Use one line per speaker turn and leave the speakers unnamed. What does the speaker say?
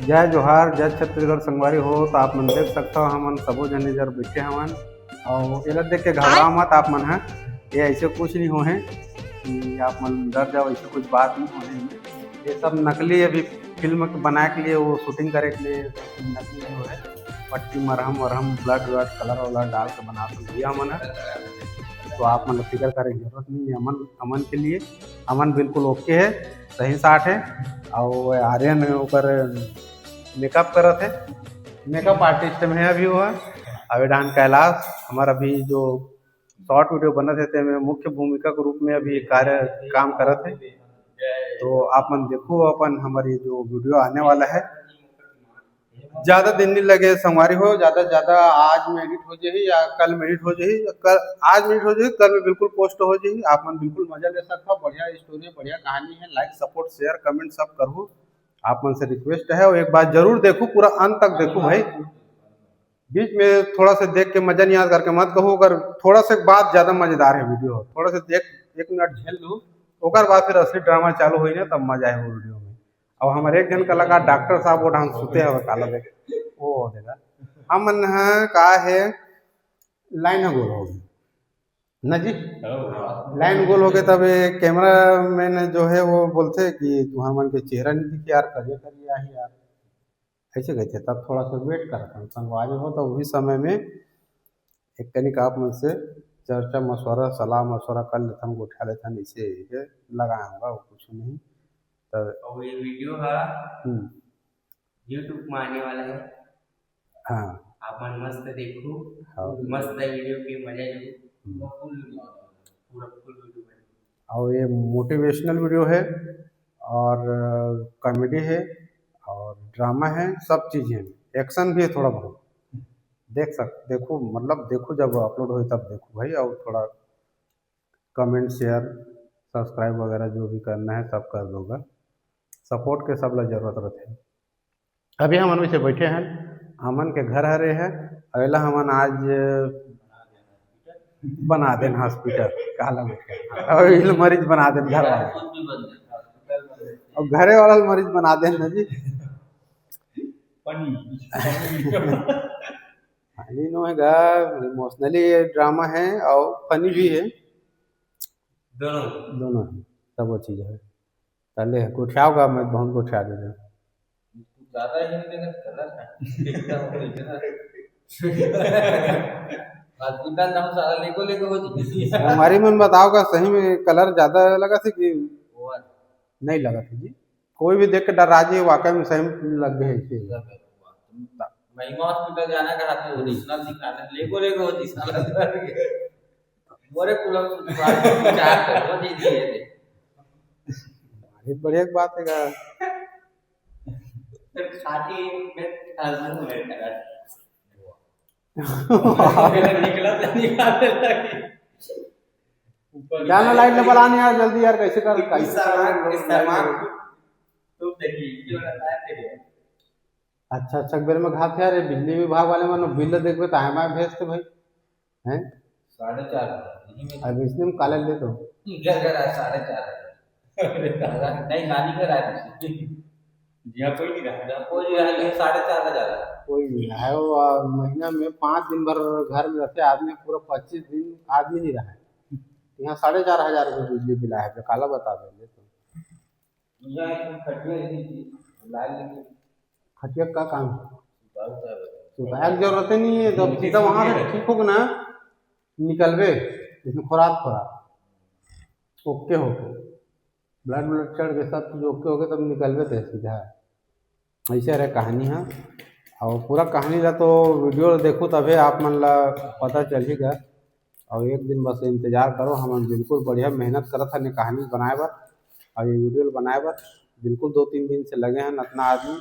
जय जोहार जय छत्तीसगढ़ संगवारी हो। तो आप मन देख सकता हो हमन सबो जन इधर बैठे हवन और एला देख के घबराओ मत आप मन है। ये ऐसे कुछ नहीं हो है कि आप मन डर जाओ, ऐसे कुछ बात नहीं हो। ये सब नकली अभी फिल्म बनाए के लिए, वो शूटिंग करे के लिए नकली जो है पट्टी मरहम वरहम ब्लड व्लड कलर वलर डाल के बना तो दिया मन है। तो आप मतलब फिक्र करे की जरूरत नहीं है। अमन अमन के लिए अमन बिल्कुल ओके है, सही साठ है। और आर्यन ओकर मेकअप करत है, मेकअप आर्टिस्ट में है अभी वो है। अवेडान कैलाश हमारा अभी जो शॉर्ट वीडियो बनत है तेमें मुख्य भूमिका के रूप में अभी कार्य काम करत है। तो आप मन देखो अपन हमारी जो वीडियो आने वाला है, ज्यादा दिन नहीं लगे संगवारी हो। ज्यादा से ज्यादा आज में एडिट हो जाही या कल में एडिट हो जाही, कल आज में एडिट हो जाही, कल में बिल्कुल पोस्ट हो जाही। आप मन बिल्कुल मजा ले सकते हो। बढ़िया स्टोरी बढ़िया कहानी है। लाइक सपोर्ट शेयर कमेंट सब करो। आप मन से रिक्वेस्ट है और एक बार जरूर देखो, पूरा अंत तक देखो भाई। बीच में थोड़ा सा देख के मजा नहीं याद करके मत कहो। अगर थोड़ा सा बाद ज्यादा मजेदार है वीडियो, थोड़ा सा देख 1 मिनट झेल लो, ओकर बाद फिर असली ड्रामा चालू हुई ना तब मजा है वो वीडियो में। और हमारे एक जन का लगा डॉक्टर साहब वो ढंग सुते हवे काला देख वो हो देगा। हम मन है का है लाइन है गोल हो गई ना जी। लाइन गोल हो गए तब कैमरा मैन जो है वो बोलते कि तुम्हारा मन के चेहरा नहीं दिखे यार, करिए करिए आही यार, ऐसे कहते। तब थोड़ा सा वेट करता हूँ संगवारी हो। तो वही समय में एक तनिक आप मन से चर्चा मशवरा सलाह मशवरा कर लेता हूँ, उठा लेता हूँ, इसे लगाया होगा वो कुछ नहीं। तो
और ये वीडियो है यूट्यूब में आने वाला है।
हाँ
आप मन मस्त देखो।
हाँ
मस्त वीडियो की मजा लो। पूरा फुल वीडियो बने।
और ये मोटिवेशनल वीडियो है और कॉमेडी है और ड्रामा है, सब चीज़ है। एक्शन भी है थोड़ा बहुत, देखो मतलब देखो जब अपलोड हो तब देखो भाई। और थोड़ा कमेंट शेयर सब्सक्राइब वगैरह जो भी करना है सब कर दूंगा। सपोर्ट के सब ला जरूरत रहते हैं। अभी हम से बैठे हैं अमन के घर हरे है। अगला हमन आज बना देन हॉस्पिटल काला और इल मरीज बना देन घर वाला और घरे वाला मरीज बना देन ना जी। फनी नो हैगा, इमोशनली ड्रामा है और फनी भी है,
दोनों
दोनों है। सब वो चीज़ है। पहले गुठियाओगा मैं बहुत गुठिया दे रहा
ज्यादा ही मेहनत कर रहा हॉस्पिटल ना सारा लेको लेको हो जी।
हमारी मन बताओगा सही में कलर ज्यादा लगा था कि नहीं लगा था जी। कोई भी देख के डर राजी वाकई में सही में लग गए ऐसे।
महिमा हॉस्पिटल जाना का हाथ में ओरिजिनल दिखाना लेको लेको हो जी साला मोरे कुलम चार करो जी दिए थे।
ये बढ़िया बात है का।
फिर खाती में हस्बैंड में करा निकला तो निकालने लगी ऊपर
जाना लाइट लेवल आने यार जल्दी यार, कैसे कर कैसे
इस्तेमाल तुम देखिए क्यों रहता है तेरे।
अच्छा अच्छा बेर में घात यार बिजली विभाग वाले मन बिल देखबे तो हमारा भेजते भाई हैं
4.5
अब इसने हम काले ले तो
घर घर 4.5 नहीं नानी घर आया यहाँ कोई नहीं रहा कोई नहीं रहा ये 4.5 हजार
कोई नहीं रहा है वो। महीना में 5 दिन भर घर में रहते आदमी, पूरा 25 दिन आदमी नहीं रहा है। यहाँ 4,500 रुपये बिजली बिल आया है, काला बता दे तो।
यहाँ एक खटिया लाल
खटिया का काम सुधार की जरूरत ही नहीं है। तो सीधा वहाँ से ठीक होगा ना, निकलवे इसमें खुराक खुराक ओके हो गए, ब्लड ब्लड चढ़ के सब चीज़ ओके हो गए तब निकलवे थे सीधा। ऐसे रहे कहानी है। और पूरा कहानी ला तो वीडियो देखो तभी आप मन ला पता चलेगा। और एक दिन बस इंतजार करो, हम बिल्कुल बढ़िया मेहनत करत हन कहानी बनाए बर और ये वीडियो बनाए बर। बिल्कुल 2-3 दिन से लगे हैं अपना आदमी।